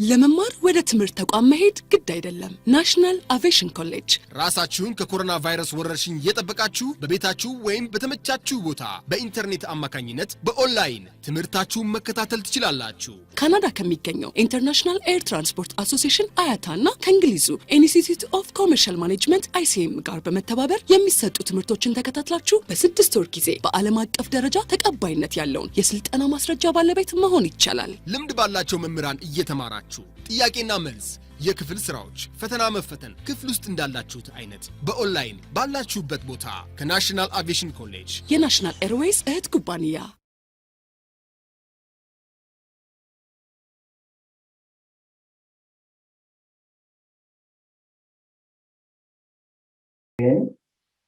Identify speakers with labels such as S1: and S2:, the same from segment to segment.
S1: ለመማር ወደ ትምህርት ተቋም መሄድ ግድ አይደለም። ናሽናል አቪዬሽን ኮሌጅ
S2: ራሳችሁን ከኮሮና ቫይረስ ወረርሽኝ እየጠበቃችሁ በቤታችሁ ወይም በተመቻችሁ ቦታ በኢንተርኔት አማካኝነት በኦንላይን ትምህርታችሁን መከታተል ትችላላችሁ።
S1: ካናዳ ከሚገኘው ኢንተርናሽናል ኤር ትራንስፖርት አሶሲዬሽን አያታና ከእንግሊዙ ኢንስቲትዩት ኦፍ ኮመርሻል ማኔጅመንት ICM ጋር በመተባበር የሚሰጡ ትምህርቶችን ተከታትላችሁ በ6 ወር ጊዜ በዓለም አቀፍ ደረጃ ተቀባይነት ያለውን የስልጠና ማስረጃ ባለቤት መሆን ይቻላል።
S2: ልምድ ባላቸው መምህራን እየተማራችሁ ጥያቄና መልስ የክፍል ስራዎች ፈተና መፈተን ክፍል ውስጥ እንዳላችሁት አይነት በኦንላይን ባላችሁበት ቦታ ከናሽናል አቪዬሽን ኮሌጅ
S1: የናሽናል ኤርዌይስ እህት ኩባንያ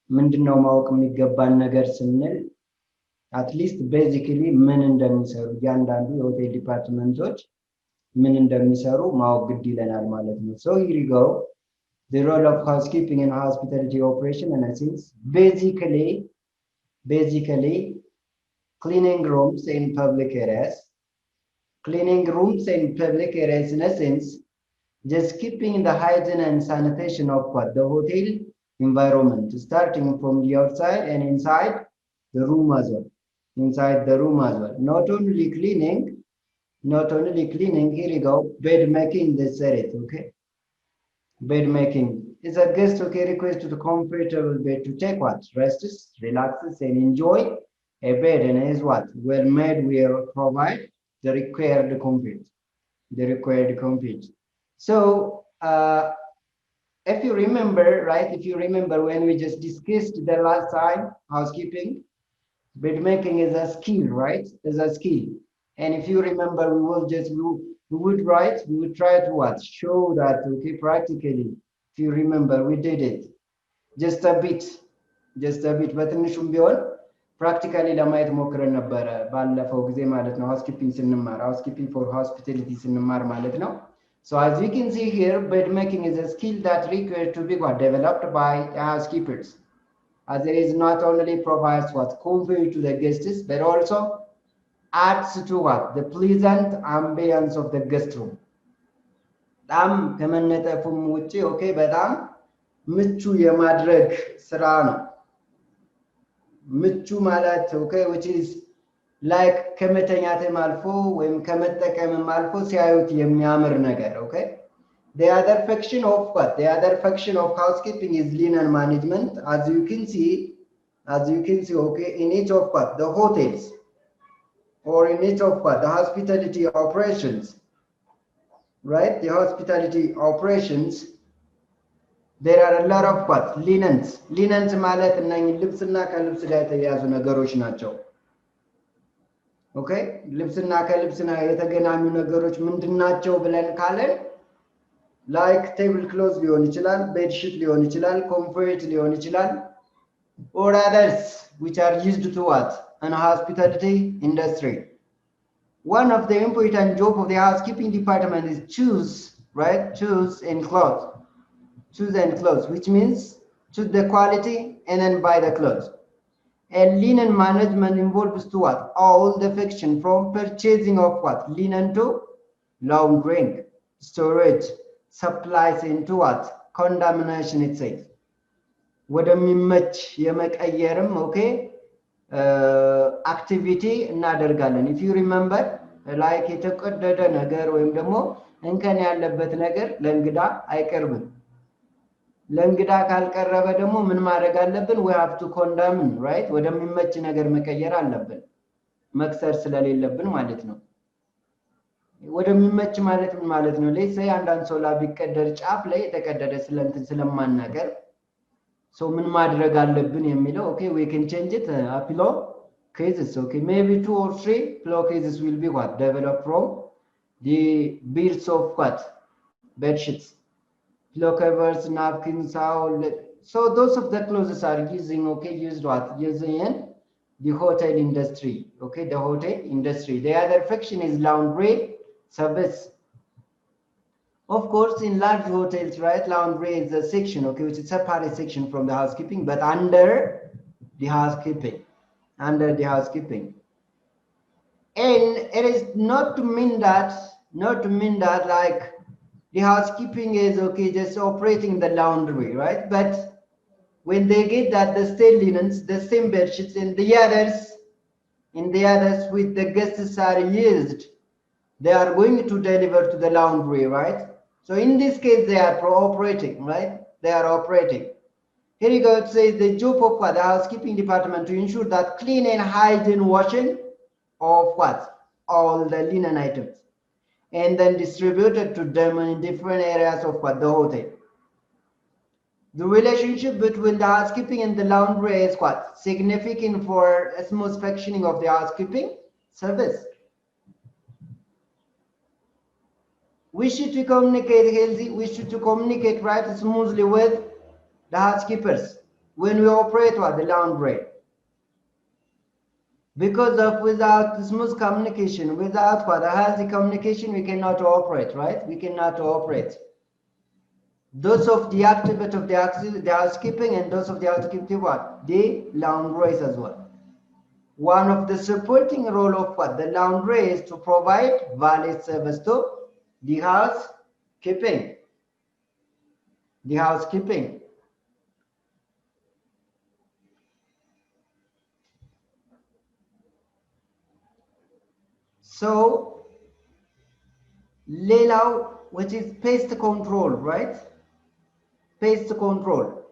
S3: ምንድነው ማወቅ የሚገባን ነገር ስንል አትሊስት ቤዚክሊ ምን እንደሚሰሩ ያንዳንዱ የሆቴል ዲፓርትመንቶች ምን እንደሚሰሩ ማወቅ ግድ ይለናል ማለት ነው። So here you go. The role of housekeeping and hospitality operation in a sense basically cleaning rooms in public areas. Cleaning rooms in public areas in a sense just keeping the hygiene and sanitation of what the hotel environment starting from the outside and inside the room as well. Not only cleaning, here you go, bed making, they said it, okay? Bed making is a guest, okay, request to the comfortable bed to take what? Rests, relaxes, and enjoy a bed, and is what? Well made, we provide the required comfort. So, if you remember, right, when we just discussed the last time, housekeeping, bed making is a skill, right? Is a skill. And if you remember, we would try to what? Show that, okay, practically. If you remember, we did it. Just a bit. But in Shumbiol, practically, ለማየት ሞክረን ነበረ ባለፈው ጊዜ ማለት ነው housekeeping for hospitality ስንማር ማለት ነው. So as you can see here, bed making is a skill that required to be developed by housekeepers. As it is not only provides what comfort to the guests, but also adds to what? The pleasant ambience of the guest room. በጣም ከመነጠፉም ውጪ ኦኬ በጣም ምቹ የማድረግ ስራ ነው። ምቹ ማለት ኦኬ which is like ከመተኛትም አልፎ ወይም ከመጠቀምም አልፎ ሲያዩት የሚያምር ነገር ኦኬ. The other function of housekeeping is linen management. As you can see okay, in each of what? The hotels or in each of what? The hospitality operations, right? The hospitality operations, there are a lot of what? Linens ማለት እነኚህ ልብስና ከልብስ ጋር የተያያዙ ነገሮች ናቸው። ኦኬ ልብስና ከልብስና የተገናኙ ነገሮች ምንድናቸው ብለን ካለን like table clothes ሊሆን ይችላል፣ bed sheet ሊሆን ይችላል፣ comfort ሊሆን ይችላል, or others which are used to what? In hospitality industry. One of the important job of the housekeeping department is choose and clothes, which means choose the quality and then buy the clothes. And linen management involves to what? All the function from purchasing of what? Linen to laundering, storage, supplies into what? Condemnation itself. ወደሚመች የመቀየርም ኦኬ አክቲቪቲ እናደርጋለን. if you remember like የተቀደደ ነገር ወይም ደግሞ እንከን ያለበት ነገር ለእንግዳ አይቀርብም. ለእንግዳ ካልቀረበ ደግሞ ምን ማድረግ አለብን? we have to condemn, right? ወደሚመች ነገር መቀየር አለብን መክሰር ስለሌለብን ማለት ነው። ወደሚመች ማለት ምን ማለት ነው? let's say አንዳንድ ሰው ቢቀደድ ጫፍ ላይ የተቀደደ ስለማናገር so ምን ማድረግ አለብን የሚለው okay, we can change it pillow cases, okay, maybe 2 or 3 pillow cases will be what? Developed from the beads of what? Bed sheets, pillow covers, napkins, all. So those of the clothes are using in the hotel industry, okay, the hotel industry. The other function is laundry service. Of course, in large hotels, right, laundry is a section, okay, which is a separate section from the housekeeping, but under the housekeeping. And it is not to mean that not to mean that like the housekeeping is okay, just operating the laundry, right? But when they get that the same linens, the same bed sheets, and the others, with the guests are used, they are going to deliver to the laundry, right? So in this case, they are operating, right? They are operating. Here you go. It says the job of what? The housekeeping department to ensure that clean and hygiene washing of what? All the linen items. And then distributed to them in different areas of what? The hotel. The relationship between the housekeeping and the laundry is what? Significant for a smooth functioning of the housekeeping service. We should to communicate healthy, we should to communicate right smoothly with the housekeepers when we operate what? The laundry. Because of without smooth communication, without what? A healthy communication, we cannot operate, right? We cannot operate. Those of the activity of the housekeeping and those of the housekeeping what? The laundries as well. One of the supporting role of what? The laundry is to provide valid service to the housekeeping. The housekeeping. So, laylaw, which is pest control, right? Pest control.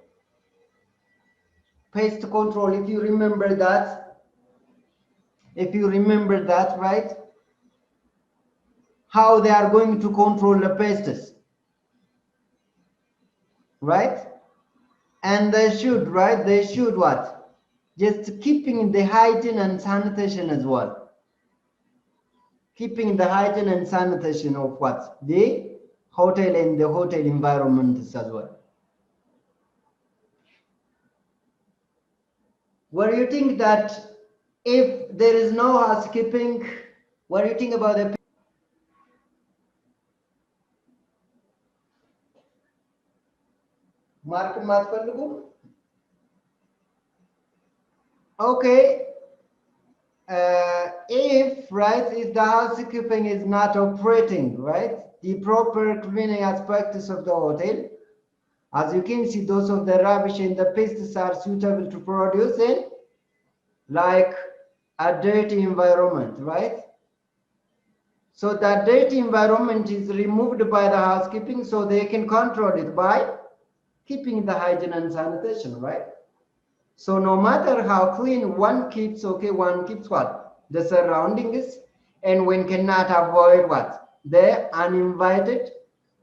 S3: Pest control, if you remember that, right? How they are going to control the pests, right? And they should, right? They should what? Just keeping the hygiene and sanitation as well. Keeping the hygiene and sanitation of what? The hotel and the hotel environment as well. What do you think that if there is no housekeeping, what do you think about the market math? Okay, if the housekeeping is not operating, right, the proper cleaning aspects of the hotel, as you can see, those of the rubbish and the pests are suitable to produce in like a dirty environment, right? So that dirty environment is removed by the housekeeping, so they can control it by keeping the hygiene and sanitation, right? So no matter how clean one keeps, okay, one keeps what? The surroundings, and one cannot avoid what? The uninvited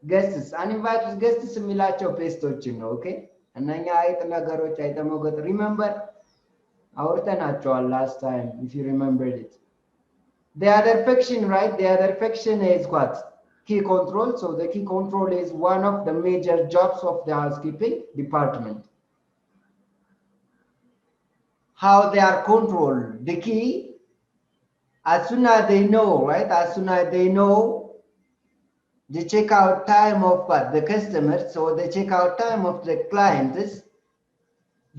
S3: guests. Uninvited guests የሚላቸው ፔስቶችን ነው። ኦኬ እነኛ አይጥ ነገሮች አይተሞገጥ remember አውርተናቸዋል last time if you remembered it. The other faction, right? The other faction is what? Key control. So the key control is one of the major jobs of the housekeeping department. How they are controlled. The key, as soon as they know, right? As soon as they know the checkout time of what? The customers, so the checkout time of the clients,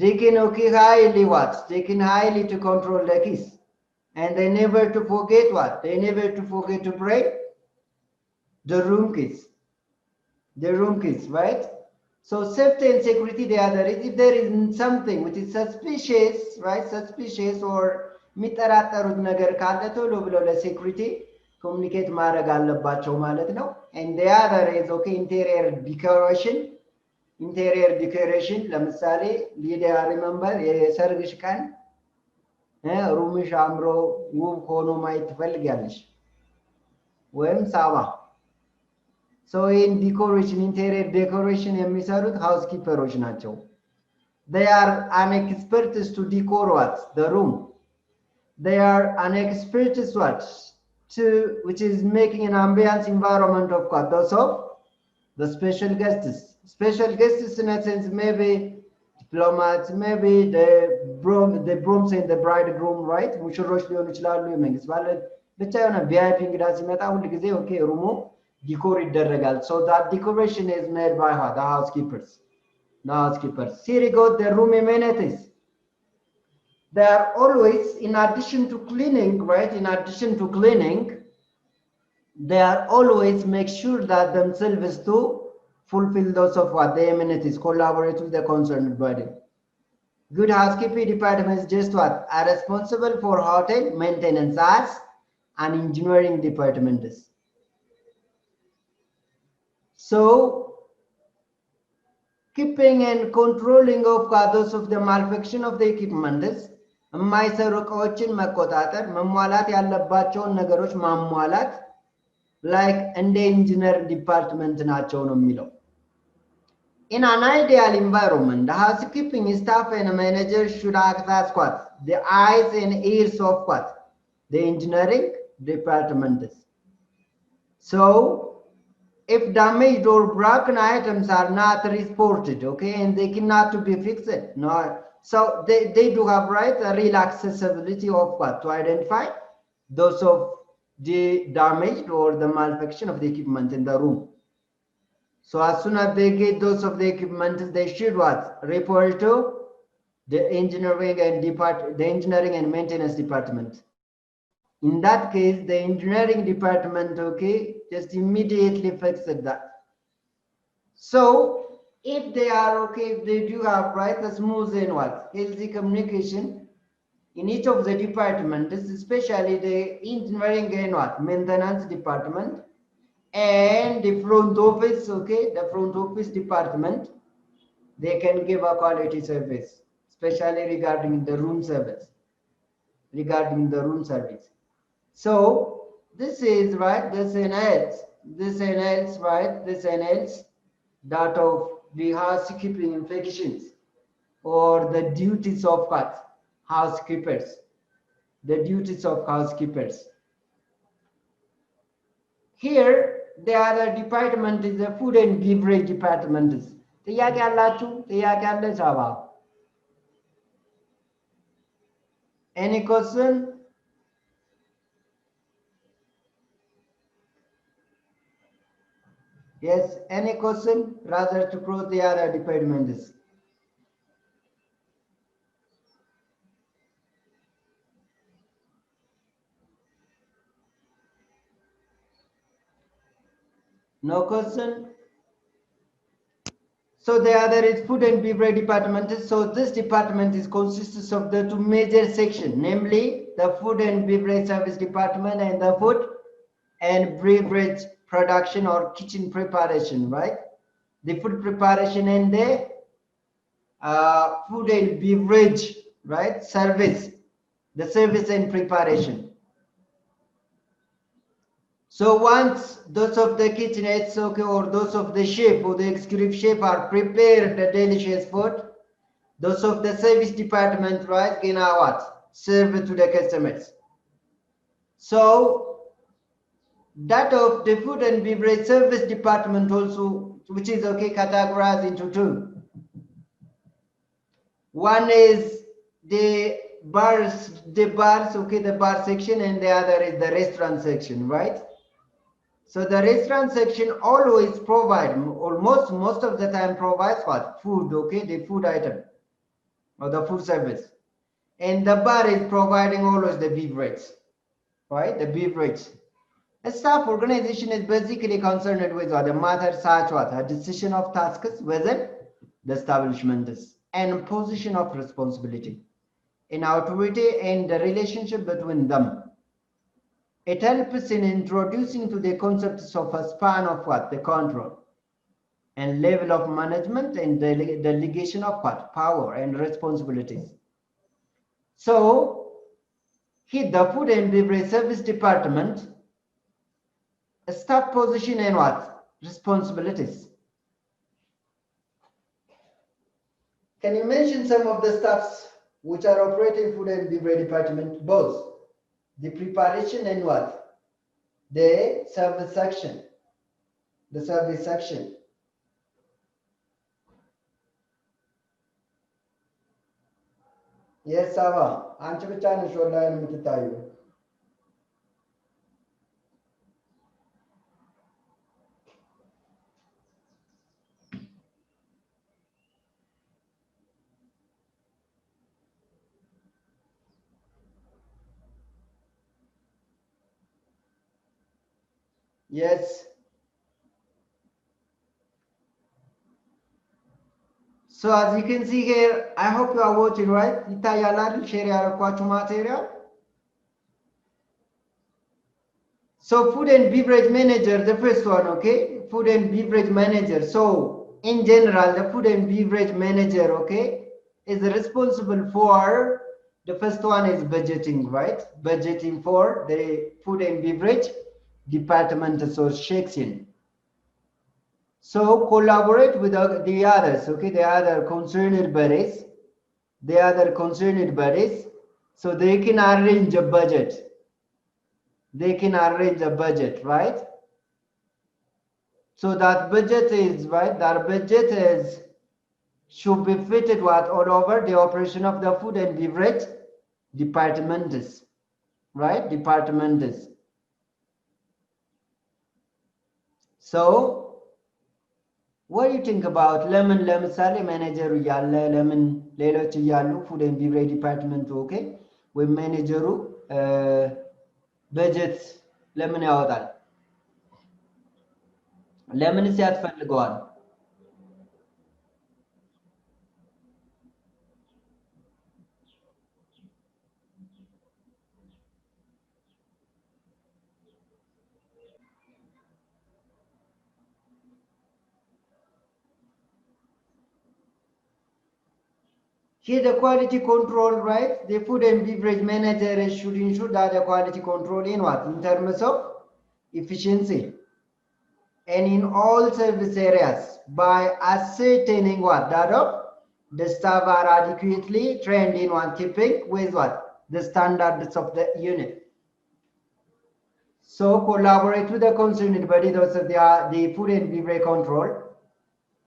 S3: they can okay highly what? They can highly to control the keys. And they never to forget what? They never to forget to break the room keys. The room keys, right? So safety and security, the other is if there is something which is suspicious, right? Suspicious or የሚጠራጠሩት ነገር ካለ ቶሎ ብለው ለሴኩሪቲ ኮሙኒኬት ማድረግ አለባቸው ማለት ነው። and the other is okay interior decoration ለምሳሌ ሊዲያ ሪመምበር የሰርግሽ ቀን ሩምሽ አምሮ ውብ ሆኖ ማየት ትፈልጊያለሽ ወይም ሳባ so in decoration interior decoration የሚሰሩት housekeepers ናቸው. They are an experts to decor what? The room. They are an experts what? To which is making an ambience environment of what? Those of the special guests. Special guests in a sense maybe diplomats, maybe the brooms and the bridegroom, right? ሙሽሮች ሊሆኑ ይችላሉ የመንግስት ባለ ብቻ የሆነ ቪአይፒ እንግዳ ሲመጣ ሁሉ ጊዜ ኦኬ ሩሙ ዲኮር ይደረጋል. So that decoration is made by the housekeepers. The housekeepers. Here you go, the room amenities. They are always, in addition to cleaning, right? In addition to cleaning, they are always make sure that themselves to fulfill those of what the amenities, collaborate with the concerned body. Good housekeeping department is just what are responsible for hotel maintenance as an engineering department is. So keeping and controlling of those of the malfunction of the equipment is የማይሰሩ እቃዎችን መቆጣጠር መሟላት ያለባቸውን ነገሮች ማሟላት like እንደ ኢንጂነር ዲፓርትመንት ናቸው ነው የሚለው። In an ideal environment, the housekeeping staff and manager should act as what? The eyes and ears of what? The engineering department. So, if damaged or broken items are not reported, okay, and they cannot be fixed, no. So they do have right a real accessibility of what? To identify those of the damaged or the malfunction of the equipment in the room. So as soon as they get those of the equipment, they should what? Report to the engineering and maintenance department. In that case, the engineering department, okay, just immediately fixes that. So if they are okay, if they do have right a smooth and what? Healthy communication in each of the departments, especially the engineering and what? Maintenance department, and the front office, okay, the front office department, they can give a quality service, especially regarding the room service. So this is right, this enhances right, this enhances that of the housekeeping infections or the duties of what? Housekeepers. The duties of housekeepers. Here, the other department is the food and beverage department. ጥያቄ አላችሁ? ጥያቄ አለ ቻባ? Any question? Yes, any question? Rather to close the other departments. No question? So the other is food and beverage department. So this department consists of the two major sections, namely the food and beverage service department and the food and beverage production or kitchen preparation, right? The food preparation and the food and beverage, right? Service, the service and preparation. So once those of the kitchenettes, okay, or those of the chef or the executive chef are prepared the delicious food, those of the service department, right, can now what? Serve to the customers. So that of the food and beverage service department also, which is okay, categorized into two. One is the bars, okay, the bar section, and the other is the restaurant section, right? So the restaurant section always provide, almost most of the time provides what? Food, okay, the food item or the food service. And the bar is providing always the beverage, right? The beverage. A staff organization is basically concerned with what? The matter such what? A decision of tasks within the establishment and position of responsibility in authority and the relationship between them. It helps in introducing to the concepts of a span of what? The control and level of management and delegation of what? Power and responsibilities. So, here the food and beverage service department, staff position and what? Responsibilities. Can you mention some of the staffs which are operating food and beverage department? Both the preparation and what? The service section. The service section. Yes, Sava. አንቺ ብቻ ነሽ ኦንላይን የምትታዩ። Yes. So as you can see here, I hope you are watching, right? Itayalad share ያረኳችሁ material. So food and beverage manager, the first one, okay? Food and beverage manager. So in general, the food and beverage manager, okay, is responsible for, the first one is budgeting, right? Budgeting for the food and beverage department association. So collaborate with the others, okay? The other concerned bodies, so they can arrange a budget. They can arrange a budget, right? So that budget is, right, that budget is should be fitted what all over the operation of the food and beverage department is, right? Department is. So what do you think about lemon ለምሳሌ manager እያለ lemon ሌሎች እያሉ food and beverage department okay ወይ manager budget ለምን ያወጣል? ለምንስ ያስፈልገዋል? Here the quality control, right? The food and beverage manager should ensure that the quality control in what? In terms of efficiency and in all service areas by ascertaining what? That of the staff are adequately trained in one keeping with what? The standards of the unit. So collaborate with the concerned body, those of the food and beverage control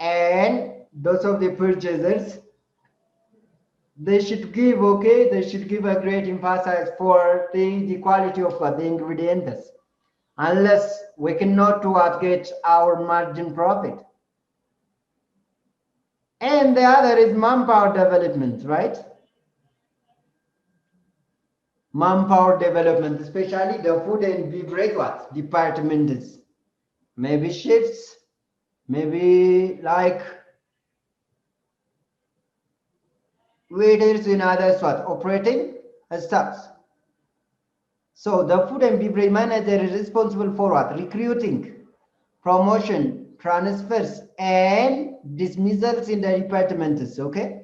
S3: and those of the purchasers. They should give, okay, they should give a great emphasis for the quality of the ingredients. Unless we cannot do what get our margin profit. And the other is manpower development, right? Manpower development, especially the food and beverage what departments. Maybe shifts, maybe like waiters in others what operating staffs. So the food and beverage manager is responsible for what? Recruiting, promotion, transfers, and dismissals in the departments, okay?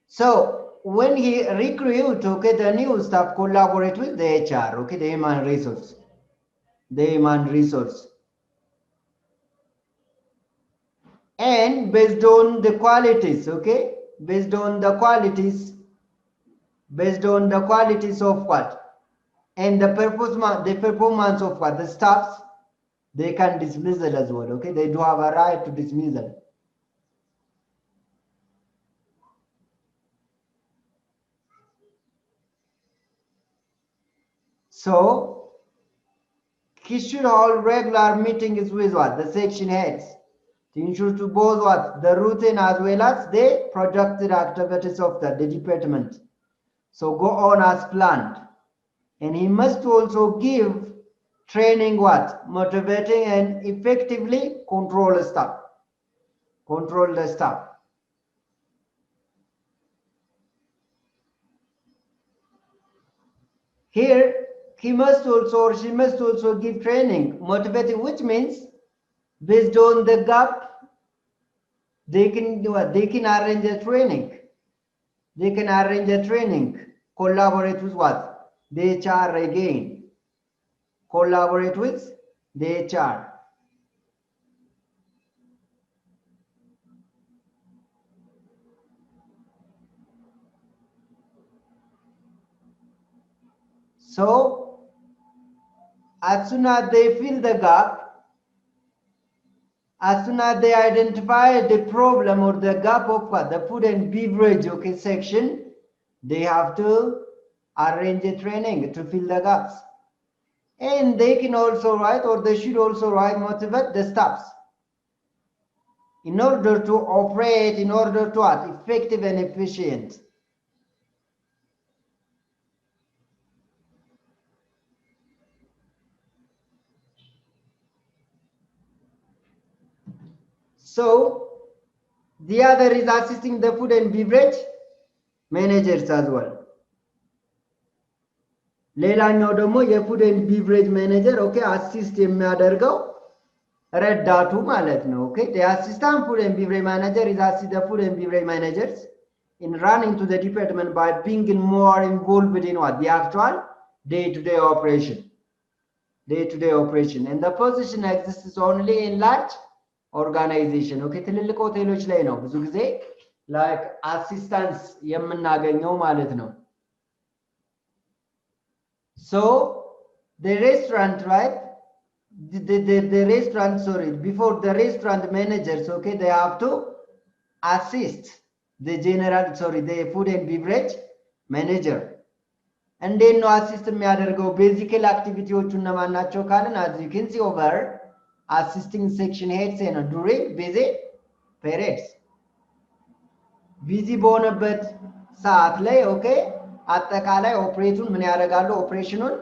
S3: So when he recruit, okay, the new staff collaborate with the HR, okay, the human resource. The human resource. And based on the qualities, okay? Based on the qualities of what? And the performance of what? The staffs, they can dismissal as well, okay? They do have a right to dismissal. So he should hold regular meetings with what? The section heads to ensure to both what? The routine as well as the projected activities of the department. So go on as planned. And he must also give training what? Motivating and effectively control the staff. Control the staff. Here, he must also or she must also give training, motivating, which means based on the gap, they can do what? They can arrange a training. They can arrange a training. Collaborate with what? The HR again. Collaborate with the HR. So as soon as they fill the gap, as soon as they identify the problem or the gap of what? The food and beverage, okay, section, they have to arrange a training to fill the gaps. And they can also write, or they should also write, motivate the staffs in order to operate, in order to what? Effective and efficient. So the other is assisting the food and beverage managers as well. ሌላኛው ደግሞ የፉድ ኤንድ ቢቨሬጅ ማኔጀር ኦኬ አሲስት የሚያደርገው ረዳቱ ማለት ነው። ኦኬ the assistant food and beverage manager is assist the food and beverage managers in running to the department by being more involved in what the actual day-to-day operation. And the position exists only in large organization. ኦኬ ትልልቅ ሆቴሎች ላይ ነው ብዙ ጊዜ like assistance የምናገኘው ማለት ነው። So the restaurant, right? The restaurant, sorry, before the restaurant managers, okay, they have to assist the the food and beverage manager. And then no assist የሚያደርገው ቤዚካል አክቲቪቲዎቹ እነማን ናቸው ካልን as you can see over assisting section heads and during busy periods. ቢዚ በሆነበት ሰዓት ላይ ኦኬ አጠቃላይ ኦፕሬቱን ምን ያደርጋሉ? ኦፕሬሽኑን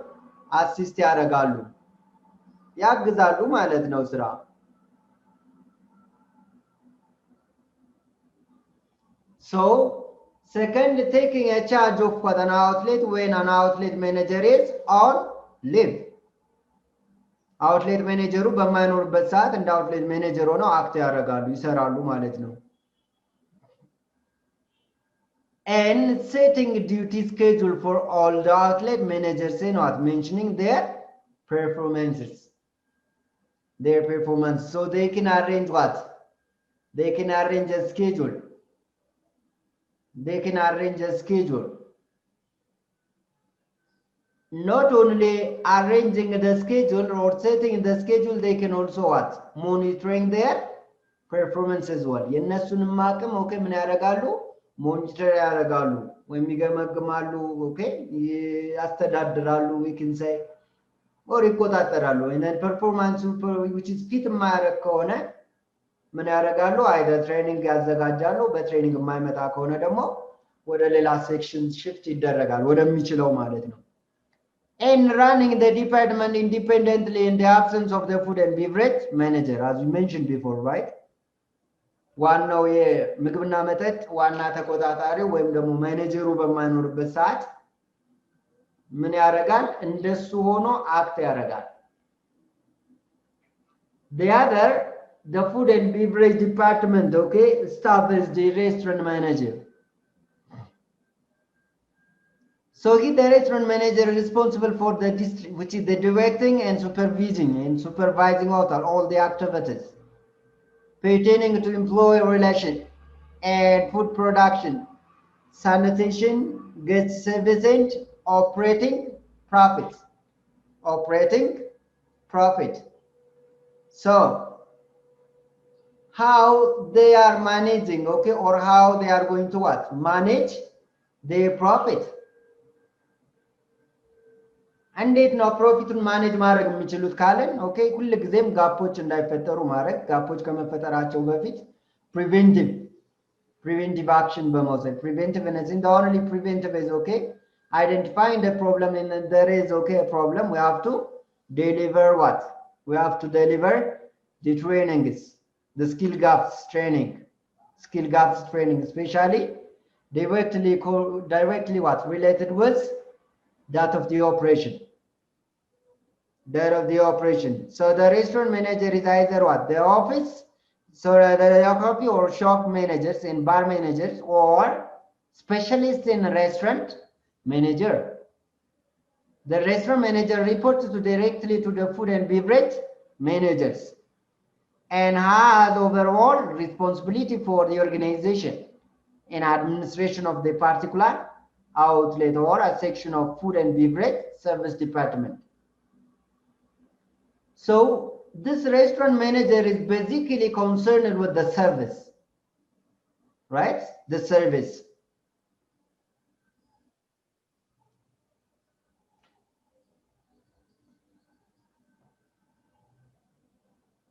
S3: አሲስት ያደርጋሉ፣ ያግዛሉ ማለት ነው ስራ። So second, taking a charge of what an outlet when an outlet manager is on leave. outlet manager በማይኖርበት ሰዓት እንደ outlet manager ሆነው አክት ያደርጋሉ፣ ይሰራሉ ማለት ነው። And setting duty schedule for all the outlet managers and not mentioning their performances. Their performance. So they can arrange what? They can arrange a schedule. They can arrange a schedule. Not only arranging the schedule or setting the schedule, they can also what? Monitoring their performance as well. የነሱንም አቅም ኦኬ ምን ያደርጋሉ? ሞኒተር ያደርጋሉ ወይም ይገመግማሉ። ኦኬ ያስተዳድራሉ we can say or ይቆጣጠራሉ። and performance which is fit የማያደርግ ከሆነ ምን ያደርጋሉ? አይደር ትሬኒንግ ያዘጋጃሉ። በትሬኒንግ የማይመጣ ከሆነ ደግሞ ወደ ሌላ ሴክሽን ሽፍት ይደረጋል ወደሚችለው ማለት ነው። and running the department independently in the absence of the food and beverage manager as we mentioned before, right? ዋናው የምግብና መጠጥ ዋና ተቆጣጣሪ ወይም ደግሞ ማኔጀሩ በማይኖርበት ሰዓት ምን ያደርጋል? እንደሱ ሆኖ አክት ያደርጋል። the other, the food and beverage department, okay, staff is the restaurant manager. So the restaurant manager is responsible for the district, which is the directing and supervising all the activities pertaining to employee relation and food production, sanitation, guest service, and operating profit. So how they are managing, okay, or how they are going to what? Manage their profit. እንዴት ነው ፕሮፊቱን ማኔጅ ማድረግ የሚችሉት ካለን ኦኬ ሁሉ ጊዜም ጋፖች እንዳይፈጠሩ ማድረግ፣ ጋፖች ከመፈጠራቸው በፊት preventive action በመውሰድ preventiveness in the only preventive is okay identifying the problem and there is okay a problem we have to deliver what? We have to deliver the trainings, the skill gaps training especially directly what? Related with that of the operation. So the restaurant manager is either what? The office, so the coffee or shop managers and bar managers or specialists in restaurant manager. The restaurant manager reports directly to the food and beverage managers and has overall responsibility for the organization and administration of the particular outlet or a section of food and beverage service department. So this restaurant manager is basically concerned with the service, right? The service.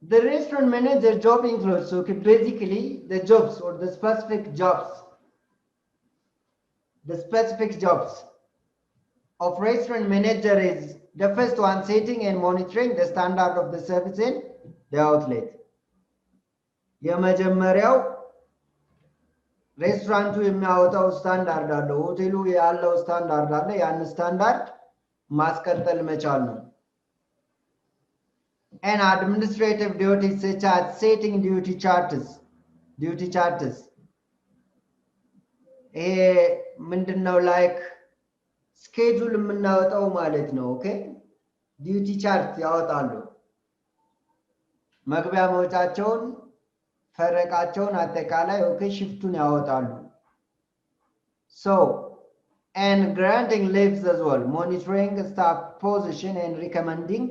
S3: The restaurant manager job includes, okay, basically the jobs or the specific jobs of restaurant manager is the first one, setting and monitoring the standard of the service in the outlet. የመጀመሪያው ሬስቶራንቱ የሚያወጣው ስታንዳርድ አለ ሆቴሉ ያለው ስታንዳርድ አለ ያን ስታንዳርድ ማስቀጠል መቻል ነው and administrative duties such as setting duty charts ምንድነው ላይክ ስኬጁል የምናወጣው ማለት ነው ኦኬ ዲዩቲ ቻርት ያወጣሉ መግቢያ መውጫቸውን ፈረቃቸውን አጠቃላይ ኦኬ ሽፍቱን ያወጣሉ so and granting leaves as well monitoring staff position and recommending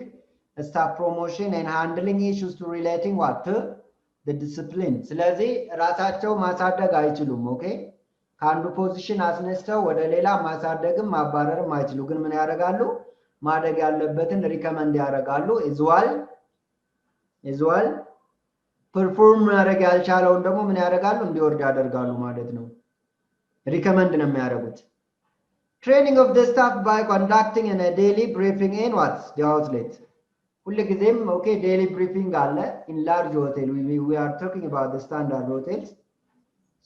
S3: staff promotion and handling issues to relating what to the discipline ስለዚህ ራሳቸው ማሳደግ አይችሉም ኦኬ ካንዱ ፖዚሽን አስነስተው ወደ ሌላ ማሳደግም ማባረርም አይችሉ ግን ምን ያደርጋሉ ማደግ ያለበትን ሪከመንድ ያደርጋሉ as well ፐርፎርም ማድረግ ያልቻለውን ደግሞ ምን ያደርጋሉ እንዲወርድ ያደርጋሉ ማለት ነው ሪከመንድ ነው የሚያደርጉት training of the staff by conducting a daily briefing in what the outlet ሁሉ ጊዜም ኦኬ daily briefing አለ in large hotel we are talking about the standard hotels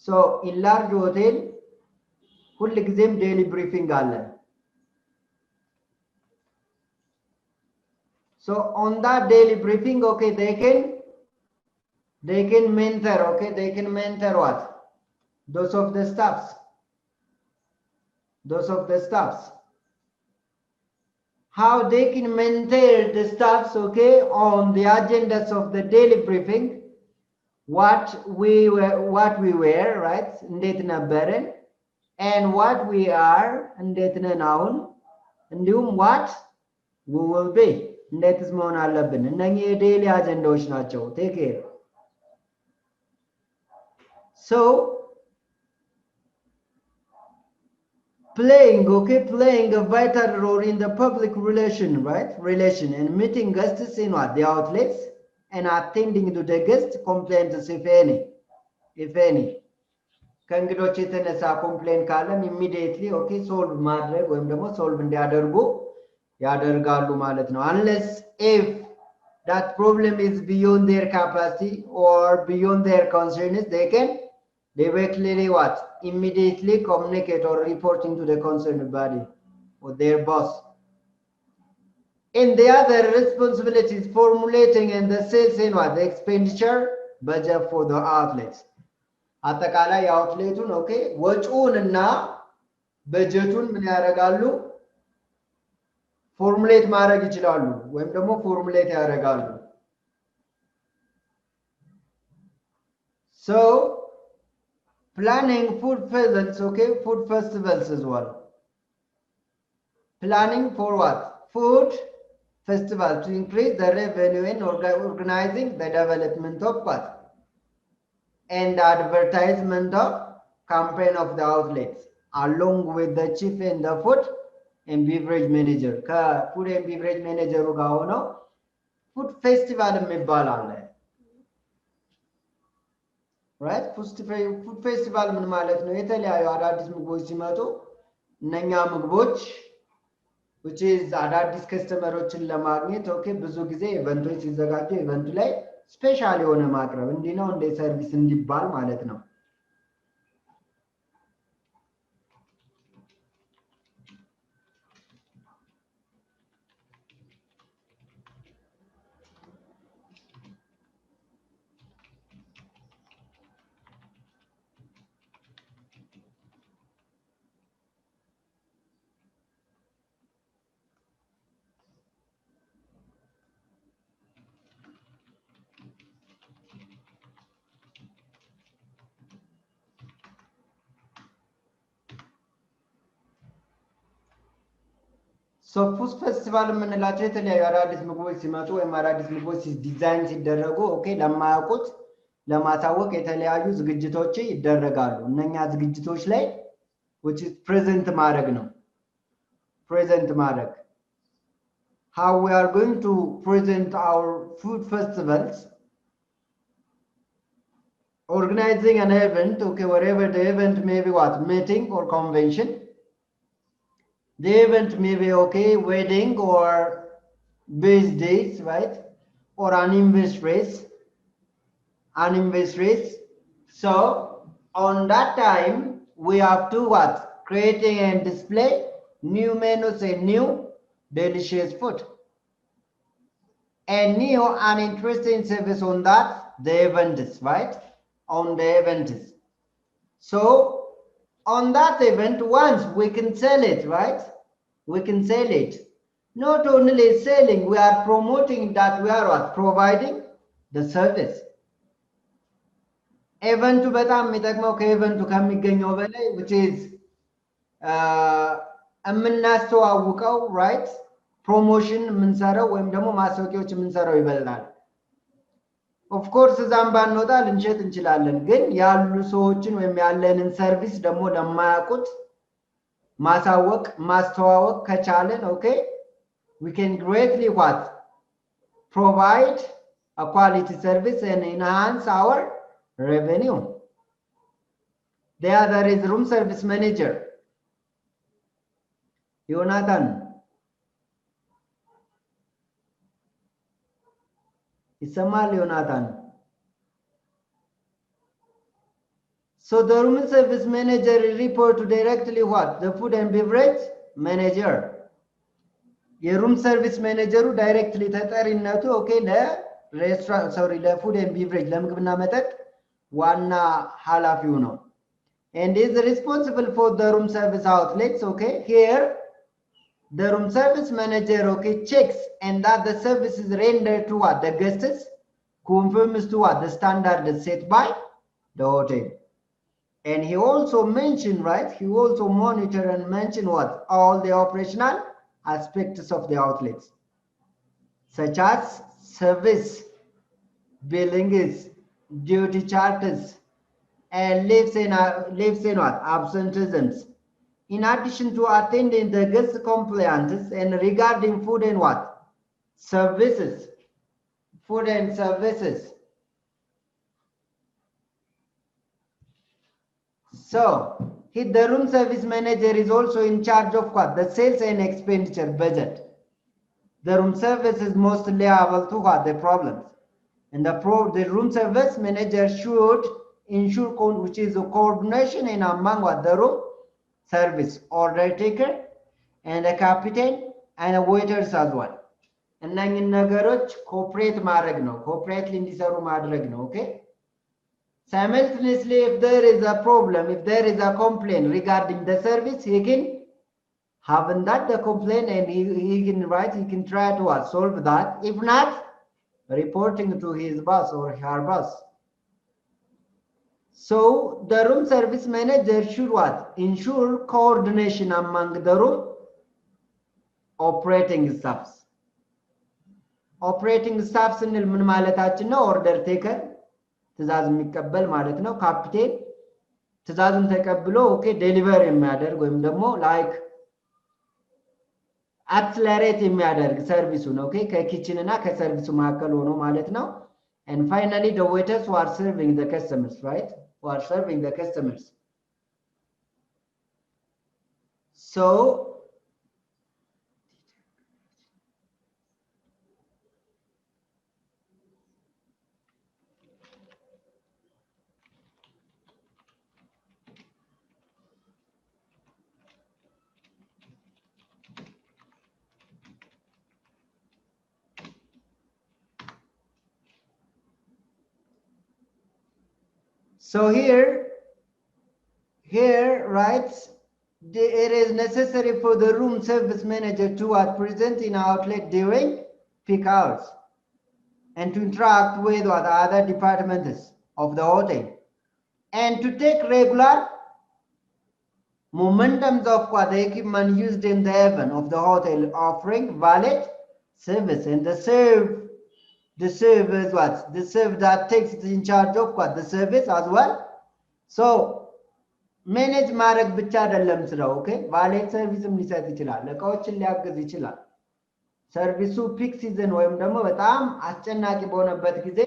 S3: so in large hotel ሁሉ ጊዜም daily briefing አለ so on that daily briefing okay they can mentor okay they can mentor what those of the staffs how they can mentor the staffs okay on the agendas of the daily briefing what we were right እንዴት ነበርን and what we are እንዴት ነን አሁን እንዲሁም what we will be እንዴትስ መሆን አለብን እነኚህ የዴሊ አጀንዳዎች ናቸው take care so playing a vital role in the public relation and meeting guests in what the outlets and attending to the guest complaints if any ከእንግዶች የተነሳ ኮምፕሌን ካለም immediately solve ማድረግ ወይም ደግሞ solve እንዲያደርጉ ያደርጋሉ ማለት ነው unless if that problem is beyond their capacity or beyond their concerns they can directly what immediately communicate or reporting to the concerned body or their boss in the other responsibilities formulating and the sales in what the expenditure budget for the outlets አጠቃላይ አውትሌቱን ወጪውንና በጀቱን ምን ያደርጋሉ ፎርሙሌት ማድረግ ይችላሉ ወይም ደግሞ ፎርሙሌት ያደርጋሉ so planning food festivals as well planning for what food festival to increase the revenue in organizing the development of what and the advertisement of campaign of the outlets along with the chief and the food and beverage manager food and beverage manager ጋር ሆነው food festival የሚባል አለ right food festival ምን ማለት ነው የተለያዩ አዳዲስ ምግቦች ሲመጡ እነኛ ምግቦች which is አዳዲስ ከስተመሮችን ለማግኘት ብዙ ጊዜ ኢቨንቶች ሲዘጋጁ ኢቨንቱ ላይ ስፔሻል የሆነ ማቅረብ እንዲህ ነው እንደ ሰርቪስ እንዲባል ማለት ነው so food festival የምንላቸው የተለያዩ አዳዲስ ምግቦች ሲመጡ ወይም አዳዲስ ምግቦች ዲዛይን ሲደረጉ ለማያውቁት ለማሳወቅ የተለያዩ ዝግጅቶች ይደረጋሉ እነኛ ዝግጅቶች ላይ which is present ማድረግ ነው present ማድረግ how we are going to present our food festivals organizing an event wherever the event may be what meeting or convention the event may be wedding or birthdays right or anniversaries anniversaries. So on that time, we have to what? Creating and display new menus and new delicious food. And new and interesting service on that, the events, right? On the events. So on that event, once we can sell it, right? We can sell it. Not only selling, we are promoting that we are what? Providing the service. Event በጣም የሚጠቅመው ከኢቨንቱ ከሚገኘው በላይ which is የምናስተዋውቀው right ፕሮሞሽን የምንሰራው ወይም ደግሞ ማስታወቂያዎች የምንሰራው ይበልጣል። ኦፍ ኮርስ እዛም ባንወጣ ልንሸጥ እንችላለን፣ ግን ያሉ ሰዎችን ወይም ያለንን ሰርቪስ ደግሞ ለማያውቁት ማሳወቅ ማስተዋወቅ ከቻለን okay we can greatly what provide a quality service and enhance our revenue. The other is room service manager. Jonathan. Isamal Jonathan. So the room service manager report to directly what? The food and beverage manager. የሩም ሰርቪስ ማኔጀሩ ዳይሬክትሊ ተጠሪነቱ ኦኬ ለፉድ ኤንድ ቢቨሬጅ ለምግብና መጠጥ ዋና ኃላፊው ነው and is responsible for the room service outlets. Okay, here the room service manager okay checks and that the service is rendered to what the guests, confirms to what the standard is set by the hotel. And he also mentioned right he also monitor and mention what all the operational aspects of the outlets such as service, billing, duty charters, and leaves in what absenteeisms. In addition to attending the guest complaints and regarding food and what services, food and services. So the room service manager is also in charge of what the sales and expenditure budget. The room service is mostly liable to what the problems, and the room service manager should ensure which is a coordination in among what the room service order taker and a captain and a waiters as well. እነኚህን ነገሮች ኮኦፕሬት ማድረግ ነው ኮኦፕሬትሊ እንዲሰሩ ማድረግ ነው okay. Simultaneously, if there is a problem, if there is a complaint regarding the service, he can have that the complaint and he can write, he can try to solve that. If not, reporting to his boss or her boss. So the room service manager should what? Ensure coordination among the room operating staffs. Operating staffs ስንል ምን ማለታችን ነው? Order taker ትዛዝ የሚቀበል ማለት ነው። ካፒቴን ትዛዝን ተቀብሎ ኦኬ ዴሊቨር የሚያደርግ ወይም ደግሞ ላይክ አክሰለሬት የሚያደርግ ሰርቪሱን ኦኬ ከኪችን እና ከሰርቪሱ መካከል ሆኖ ማለት ነው። and finally the waiters who are serving the customers, right? Who are serving the customers. So here right it is necessary for the room service manager to present in outlet during peak hours and to interact with other departments of the hotel and to take regular momentums of the equipment used in the event of the hotel offering valid service and the serve is what the serve that takes in charge of the service as well. So manage ማድረግ ብቻ አይደለም ስራው ኦኬ ቫሌት ሰርቪስም ሊሰጥ ይችላል እቃዎችን ሊያግዝ ይችላል ሰርቪሱ ፒክ ሲዝን ወይም ደግሞ በጣም አስጨናቂ በሆነበት ጊዜ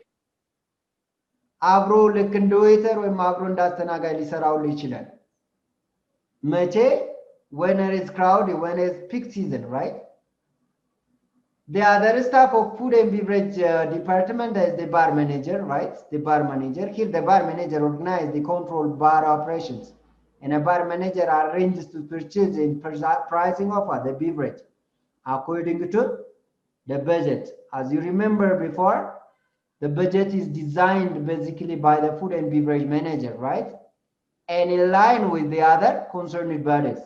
S3: አብሮ ልክ እንደ ዌተር ወይም አብሮ እንዳስተናጋጅ ሊሰራው ይችላል መቼ when there is crowd when there is peak season right The other staff of food and beverage department is the bar manager, right? The bar manager. Here the bar manager organizes the control bar operations. And a bar manager arranges to purchase and pricing of the beverage according to the budget. As you remember before, the budget is designed basically by the food and beverage manager, right? And in line with the other concerned bodies.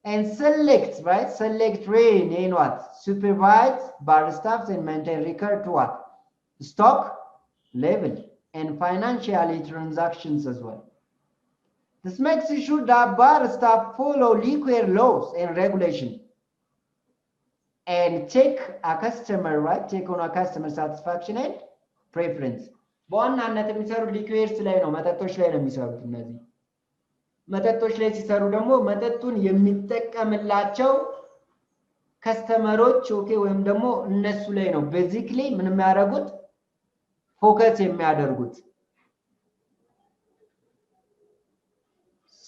S3: And select, right? Select, train in what? Supervise bar staffs and maintain record to what? Stock level and financially transactions as well. This makes sure that bar staff follow liquor laws and regulation and check a customer, right? Check on a customer satisfaction and preference. በዋናነት የሚሰሩ ሊኩዌርስ ላይ ነው፣ መጠጦች ላይ ነው የሚሰሩት። እነዚህ መጠጦች ላይ ሲሰሩ ደግሞ መጠጡን የሚጠቀምላቸው ከስተመሮች ኦኬ ወይም ደግሞ እነሱ ላይ ነው ቤዚክሊ ምን የሚያደርጉት ፎከስ የሚያደርጉት።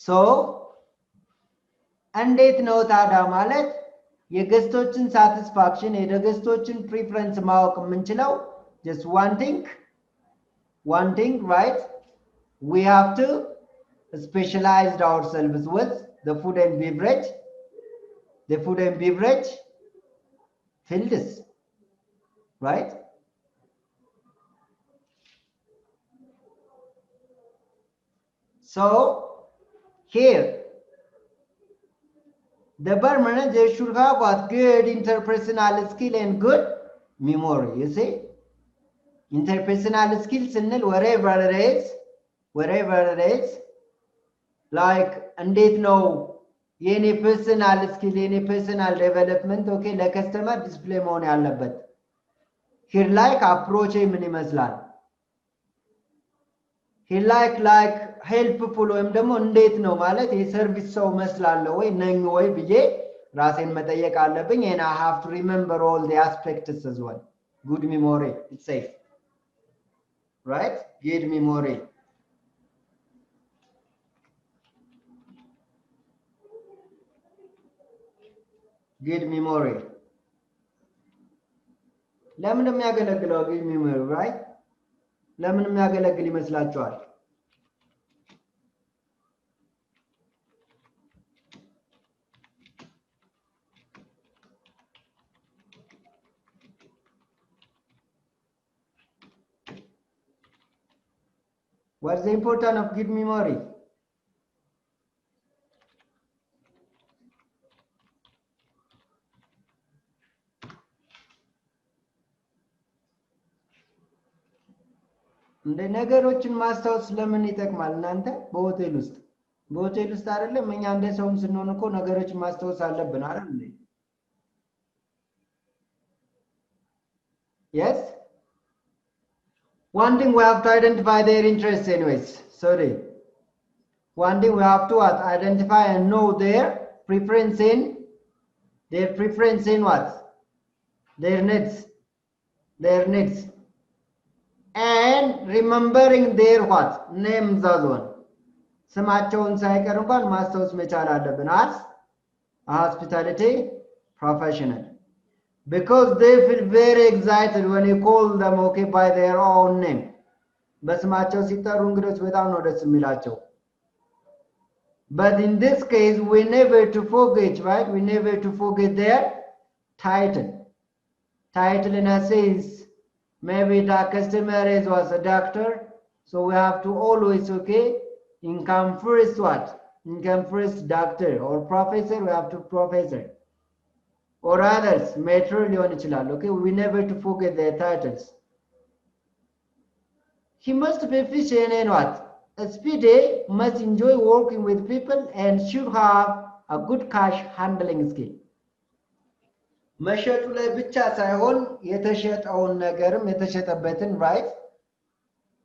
S3: ሶ እንዴት ነው ታዲያ ማለት የገስቶችን ሳቲስፋክሽን የገስቶችን ፕሪፈረንስ ማወቅ የምንችለው? just one thing, right? We have to specialize ourselves with the food and beverage fields, right? So here the bar manager should have got good interpersonal skill and good memory. You see, interpersonal skills in wherever it is, like እንዴት ነው የኔ ፐርሰናል ስኪል የኔ ፐርሰናል ዴቨሎፕመንት ኦኬ ለከስተመር ዲስፕሌይ መሆን ያለበት። ሂር ላይክ አፕሮች ምን ይመስላል? ሂር ላይክ ሄልፕፉል ወይም ደግሞ እንዴት ነው ማለት የሰርቪስ ሰው መስላለሁ ወይ ነኝ ወይ ብዬ ራሴን መጠየቅ አለብኝ። and I have to remember all the aspects as well. Good memory, it's safe, right? Good memory. Good memory. ለምን የሚያገለግለው good memory, right? ለምን የሚያገለግል ይመስላችኋል? What's the importance of good memory? እንደ ነገሮችን ማስታወስ ለምን ይጠቅማል? እናንተ በሆቴል ውስጥ አይደለም እኛ እንደ ሰውም ስንሆን እኮ ነገሮችን ማስታወስ አለብን አይደል? Yes? One thing we have to identify their interests anyways. Sorry. One thing we have to what? Identify and know their preference in what? Their needs. And remembering their what? Names as well. ስማቸውን ሳይቀር እንኳን ማስታወስ መቻል አለብን as a hospitality professional. Because they feel very excited when you call them okay by their own name. በስማቸው ሲጠሩ እንግዶች በጣም ነው ደስ የሚላቸው. But in this case we never to forget, right? We never to forget their title. Title in a sense, maybe the customer was a doctor, so we have to always okay income first what? Income first doctor, or professor we have to professor. Or others, metro ሊሆን ይችላል. Okay, we never to forget their titles. He must be efficient in what? SPD must enjoy working with people and should have a good cash handling skill. መሸጡ ላይ ብቻ ሳይሆን የተሸጠውን ነገርም የተሸጠበትን right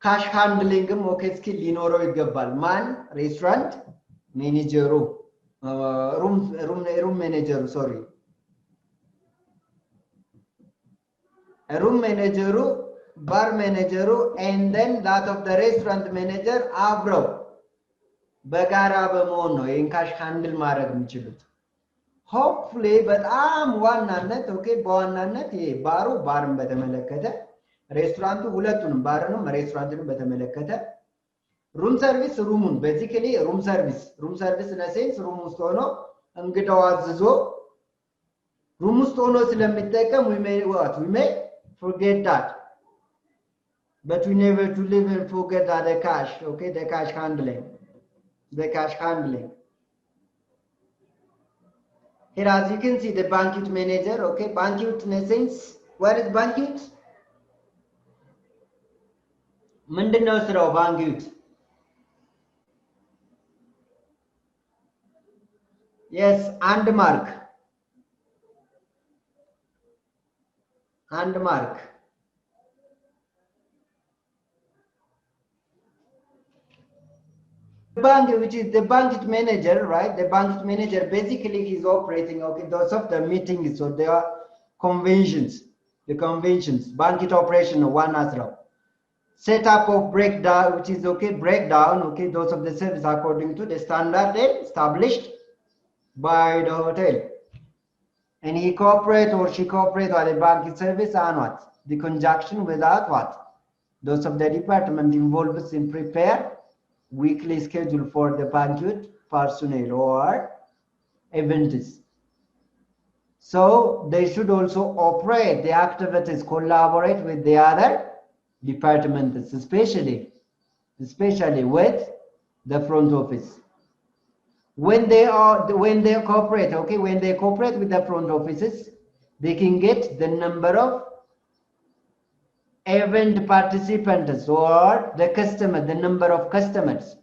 S3: ካሽ ሃንድሊንግም ኦኬ ስኪል ሊኖረው ይገባል። ማን? ሬስቶራንት ማኔጀሩ ሩም ማኔጀሩ ሶሪ room manager, bar manager, and then that of the restaurant manager አብረው በጋራ በመሆን ነው ይሄን ካሽ ሃንድል ማድረግ የሚችሉት። hopefully በጣም ዋናነት ኦኬ በዋናነት ይሄ ባርን በተመለከተ ሬስቶራንቱ ሁለቱንም ባርንም ሬስቶራንቱንም በተመለከተ ሩም ሰርቪስ ሩሙን ቤዚካሊ ሩም ሰርቪስ ለሴንስ ሩም ውስጥ ሆኖ እንግዳው አዝዞ ሩም ውስጥ ሆኖ ስለሚጠቀም we may forget that but we never to live and forget that the cash okay the cash handling here as you can see the banquet manager okay banquet in a sense what is banquet ምንድነው ስራው banquet yes and mark bank which is the banquet manager right the banquet manager basically he's operating okay those of the meetings so there are conventions banquet operation one as well setup of breakdown which is okay breakdown okay those of the service according to the standard established by the hotel and he cooperate or she cooperate with the banquet service and what the conjunction without what those of the department involved in prepare weekly schedule for the banquet personnel or events so they should also operate the activities collaborate with the other departments especially with the front office when they cooperate okay when they cooperate with the front offices they can get the number of event participants or the number of customers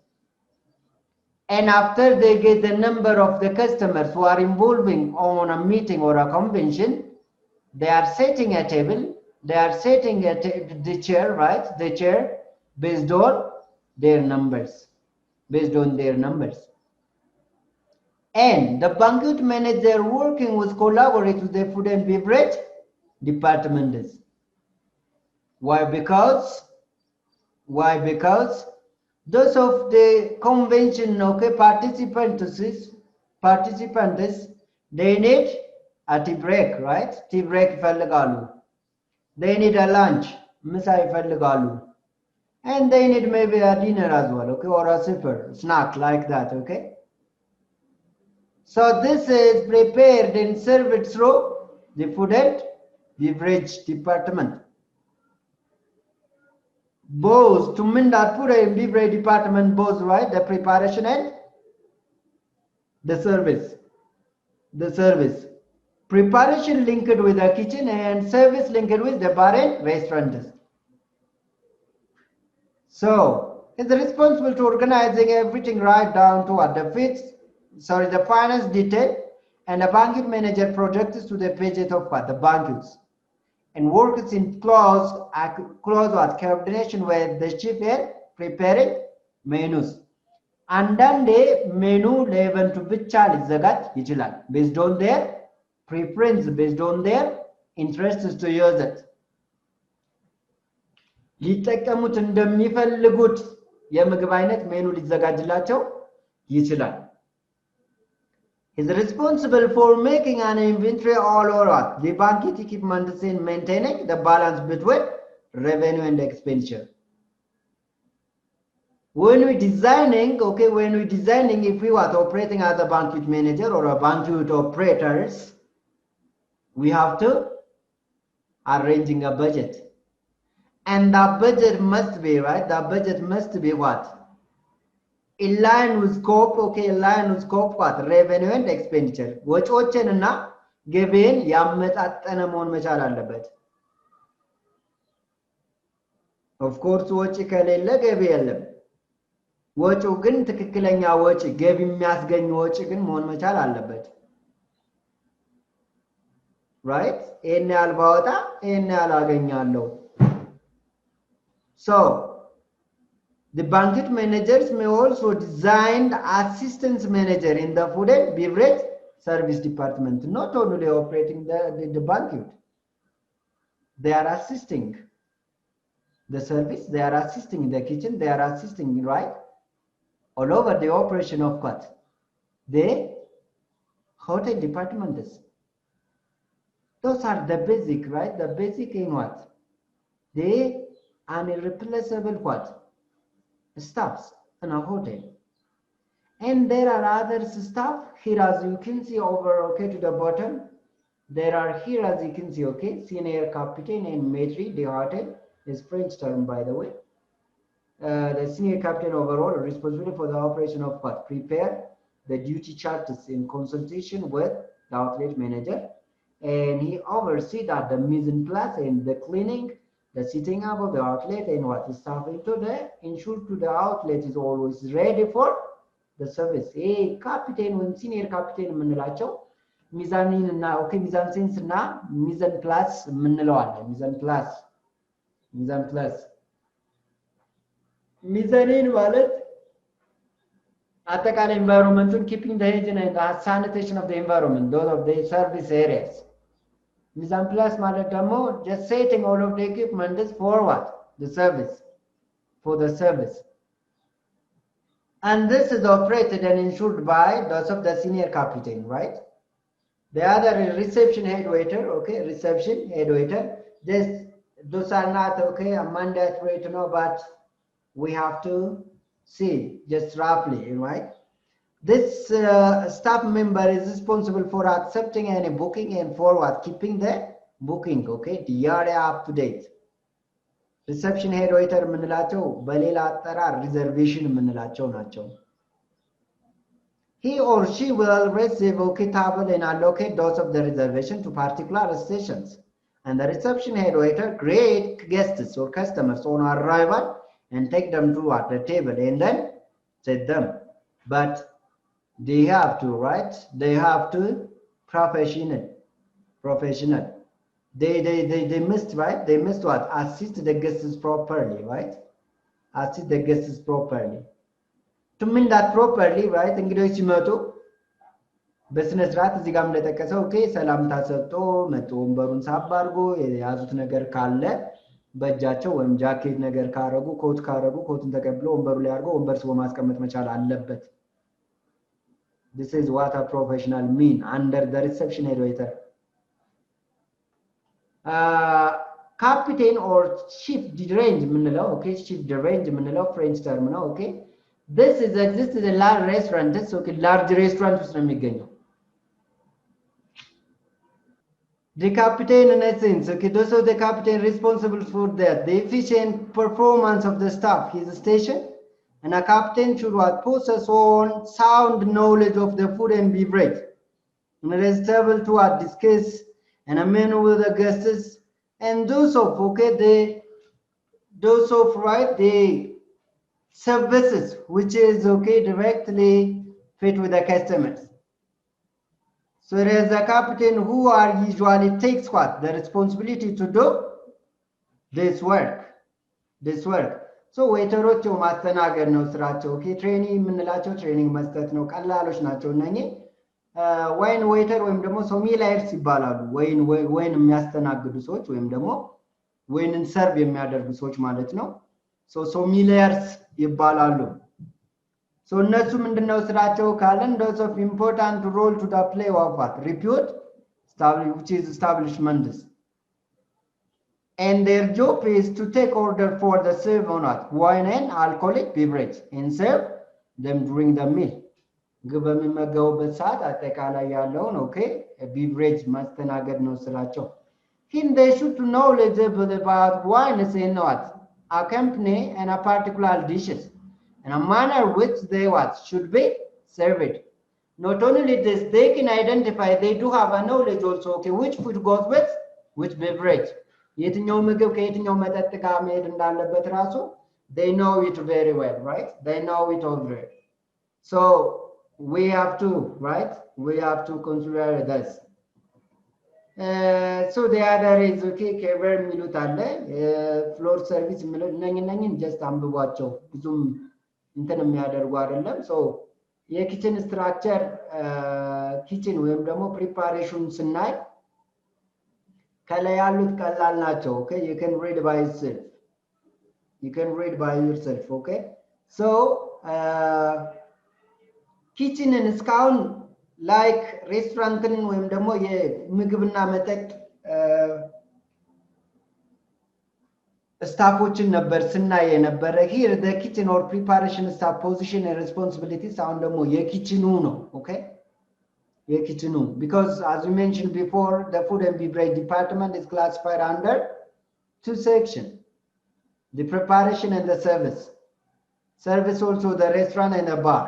S3: and after they get the number of the customers who are involving on a meeting or a convention they are setting a table the chair right the chair based on their numbers and the banquet manager working with collaborate with the food and beverage departments why because those of the convention okay participants they need a tea break right tea break ይፈልጋሉ they need a lunch ምሳ ይፈልጋሉ and they need maybe a dinner as well okay or a supper snack like that okay so this is prepared and served through the food and beverage department both to mean that food and beverage department both right the preparation and the service preparation linked with the kitchen and service linked with the bar and restaurants so is responsible to organizing everything right down to what the finance detail and the banquet manager projects to the budget of what the banquets and works in close what coordination with the chief and preparing menus አንዳንዴ ሜኑ ለኢቨንቱ ብቻ ሊዘጋጅ ይችላል based on their preference based on their interests to use it ሊጠቀሙት እንደሚፈልጉት የምግብ አይነት ሜኑ ሊዘጋጅላቸው ይችላል is responsible for making an inventory all over the banquet equipment and maintaining the balance between revenue and expenditure when we designing if we are operating as a banquet manager or a banquet operators we have to arranging a budget and the budget must be right what in line with scope what revenue and expenditure ወጪዎችንና ገቢን ያመጣጠነ መሆን መቻል አለበት of course ወጪ ከሌለ ገቢ የለም ወጪው ግን ትክክለኛ ወጪ ገቢ የሚያስገኝ ወጪ ግን መሆን መቻል አለበት right ይሄን ያልባወጣ ይሄን ያላገኛለሁ so the banquet managers may also design the assistant manager in the food and beverage service department not only operating the banquet they are assisting the service they are assisting the kitchen they are assisting right all over the operation of what the hotel departments. Those are the basic, right? The basic in what? They are irreplaceable what? Staffs in a hotel. And there are other staff here, as you can see over, okay, to the bottom. There are here, as you can see, okay, senior captain and maitre de hotel is French term, by the way. The senior captain overall responsible for the operation of what? Prepare the duty charts in consultation with the outlet manager, and he oversees that the mise en place and the cleaning, the setting up of the outlet, and what is staffing to the ensure to the outlet is always ready for the service. Captain ወይም senior captain የምንላቸው ሚዛንን እና ኦኬ ሚዛን ሴንስ እና ሚዛን ፕላስ የምንለው አለ። ሚዛን ፕላስ ሚዛንን ማለት አጠቃላይ environmenቱን keeping the hygiene and the sanitation of the environment, those of the service areas. ሚዛን ፕላስ ማለት ደግሞ just setting all of the equipment for what? The service. For the service. And this is operated and ensured by those of the senior captain, right? The other is reception head waiter, okay, reception head waiter. Those are not, okay, a mandatory to know, but we have to see just roughly, right? This staff member is responsible for accepting any booking and for what? Keeping the booking, okay, the area up to date. Reception head waiter የምንላቸው በሌላ አጠራር reservation የምንላቸው ናቸው. He or she will receive, okay, table and allocate those of the reservation to particular stations. And the reception head waiter greet guests or customers on arrival and take them to at the table and then set them. But they have to, right? They have to professional. They must, right? They must what? Assist the guests properly, right? Assist the guests properly. To mean that properly, right? እንግዲህ ሲመጡ በስነ ስርዓት እዚህ ጋር እንደተጠቀሰው ኦኬ ሰላምታ ሰጥቶ መጥቶ ወንበሩን ሳብ አድርጎ የያዙት ነገር ካለ በእጃቸው ወይም ጃኬት ነገር ካረጉ ኮት ካረጉ ኮቱን ተቀብሎ ወንበሩ ላይ አድርጎ ወንበር ስቦ ማስቀመጥ መቻል አለበት. This is what a professional mean under the reception head waiter. Captain or chief de range የምንለው okay, chief de range የምንለው French term ነው. Okay, this is exists in a large restaurant. This okay, large restaurant ውስጥ ነው የሚገኘው. The captain in essence, okay, those are the captain responsible for the efficient performance of the staff, his station, and a captain should possess on sound knowledge of the food and beverage, and is able to discuss and a menu with the guests, and those of okay, those of right the services which is okay directly fit with the customers. So there is a captain who are usually takes what? The responsibility to do this work. So waiteሮቹ ማስተናገድ ነው ስራቸው. Okay, training የምንላቸው training መስጠት ነው. ቀላሎች ናቸው እነኚህ. ወይን ዌይተር ወይም ደግሞ ሶሚላየርስ ይባላሉ. ወይን የሚያስተናግዱ ሰዎች ወይም ደግሞ ወይንን ሰርቭ የሚያደርጉ ሰዎች ማለት ነው. So ሶሚላየርስ ይባላሉ. So እነሱ ምንድነው ስራቸው ካለን those of important role to the play of what? Repute, which is establishments. And their job is to take order for the serve or not wine and alcoholic beverage and serve them during the meal. በሚመገቡበት ሰዓት አጠቃላይ ያለውን okay, beverage ማስተናገድ ነው ስራቸው. They should knowledgeable about wines and what? Accompany and a particular dishes. And a manner which they what should be served. Not only this, they can identify, they do have a knowledge also, okay, which food goes with which beverage. የትኛው ምግብ ከየትኛው መጠጥ ጋር መሄድ እንዳለበት ራሱ they know it very well, right? They know it already. So we have to, right? We have to consider this. So the other is okay, cover የሚሉት አለ floor service የሚሉት እነኝን just አንብቧቸው ብዙም እንትን የሚያደርጉ አይደለም. So የኪችን ስትራክቸር ኪችን ወይም ደግሞ ፕሪፓሬሽን ስናይ ከላይ ያሉት ቀላል ናቸው. Okay, you can read by yourself. Okay, so kitchen እስካሁን ላይክ ሬስቶራንትን ወይም ደግሞ የምግብና መጠጥ ስታፎችን ነበር ስናይ የነበረ here the kitchen or preparation staff position and responsibilities አሁን ደግሞ የኪችኑ ነው ኦኬ የኪችኑ because as we mentioned before the food and beverage department is classified under two sections the preparation and the service also the restaurant and the bar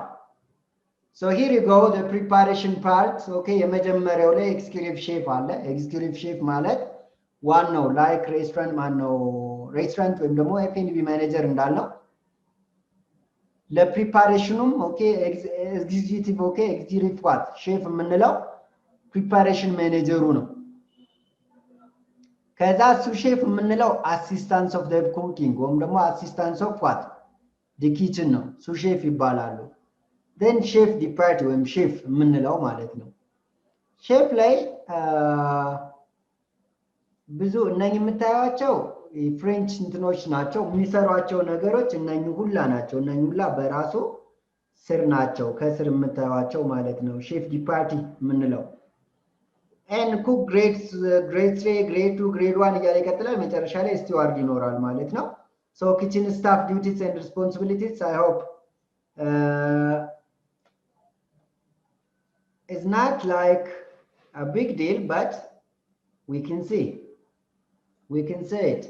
S3: so here you go the preparation part okay የመጀመሪያው ላይ executive chef አለ executive chef ማለት ዋናው ላይክ ሬስቶራንት ማነው ሬስቶራንት ወይም ደግሞ ኤፍኤንቢ ማኔጀር እንዳለው ለፕሪፓሬሽኑም ኦኬ ኤግዚኪዩቲቭ ኦኬ ኤግዚኪዩቲቭ ዋት ሼፍ የምንለው ፕሪፓሬሽን ማኔጀሩ ነው ከዛ ሱ ሼፍ የምንለው አሲስታንስ ኦፍ ዘ ኩኪንግ ወይም ደግሞ አሲስታንስ ኦፍ ዋት ዲ ኪችን ነው ሱ ሼፍ ይባላሉ then ሼፍ ዲፓርት ወይም ሼፍ የምንለው ማለት ነው ሼፍ ላይ ብዙ እነኚህ የምታዩዋቸው ፍሬንች እንትኖች ናቸው የሚሰሯቸው ነገሮች እነኚህ ሁላ ናቸው እነኚህ ሁላ በራሱ ስር ናቸው ከስር የምታዩዋቸው ማለት ነው ሼፍ ዲፓርቲ የምንለው and cook grades grade 3 grade 2 grade 1 እያለ ይቀጥላል መጨረሻ ላይ ስቲዋርድ ይኖራል ማለት ነው so kitchen staff duties and responsibilities I hope is not like a big deal but we can say it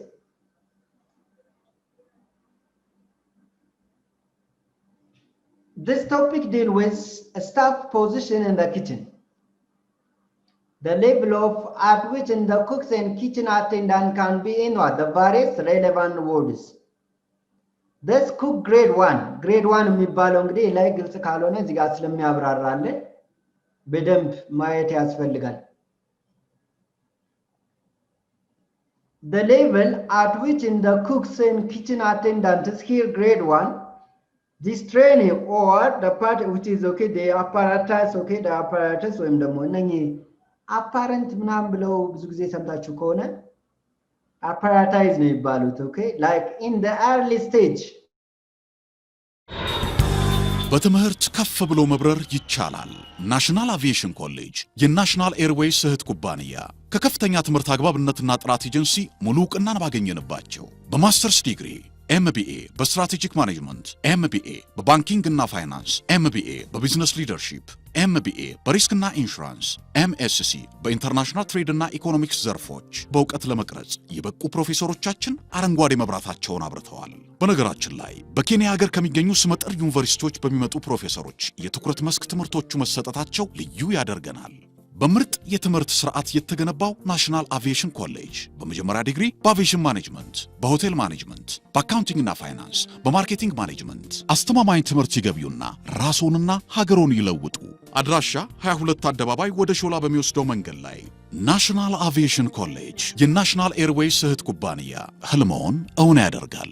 S3: this topic deal with a staff position in the kitchen the level of at which in the cooks and kitchen attendant can be in what the various relevant words this cook grade 1 የሚባለው እንግዲህ ላይ ግልጽ ካልሆነ እዚህ ጋር ስለሚያብራራልን በደንብ ማየት ያስፈልጋል the level at which in the cooks and kitchen attendants here grade 1 this training or the part which is okay the apparatus ወይም ደግሞ እነኚህ apparent ምናምን ብለው ብዙ ጊዜ ሰምታችሁ ከሆነ apparatus ነው ይባሉት okay like in the early stage
S4: በትምህርት ከፍ ብሎ መብረር ይቻላል ናሽናል አቪዬሽን ኮሌጅ የናሽናል ኤርዌይስ እህት ኩባንያ ከከፍተኛ ትምህርት አግባብነትና ጥራት ኤጀንሲ ሙሉ ዕውቅናን ባገኘንባቸው በማስተርስ ዲግሪ ኤምቢኤ በስትራቴጂክ ማኔጅመንት ኤምቢኤ በባንኪንግ እና ፋይናንስ ኤምቢኤ በቢዝነስ ሊደርሺፕ ኤምቢኤ በሪስክና ኢንሹራንስ ኤምኤስሲ በኢንተርናሽናል ትሬድ እና ኢኮኖሚክስ ዘርፎች በእውቀት ለመቅረጽ የበቁ ፕሮፌሰሮቻችን አረንጓዴ መብራታቸውን አብርተዋል በነገራችን ላይ በኬንያ ሀገር ከሚገኙ ስመጥር ዩኒቨርሲቲዎች በሚመጡ ፕሮፌሰሮች የትኩረት መስክ ትምህርቶቹ መሰጠታቸው ልዩ ያደርገናል በምርጥ የትምህርት ስርዓት የተገነባው ናሽናል አቪዬሽን ኮሌጅ በመጀመሪያ ዲግሪ በአቪዬሽን ማኔጅመንት በሆቴል ማኔጅመንት በአካውንቲንግ እና ፋይናንስ በማርኬቲንግ ማኔጅመንት አስተማማኝ ትምህርት ይገቢውና ራስዎንና ሀገሮን ይለውጡ አድራሻ 22 አደባባይ ወደ ሾላ በሚወስደው መንገድ ላይ ናሽናል አቪዬሽን ኮሌጅ የናሽናል ኤርዌይስ እህት ኩባንያ ህልሞን እውን ያደርጋል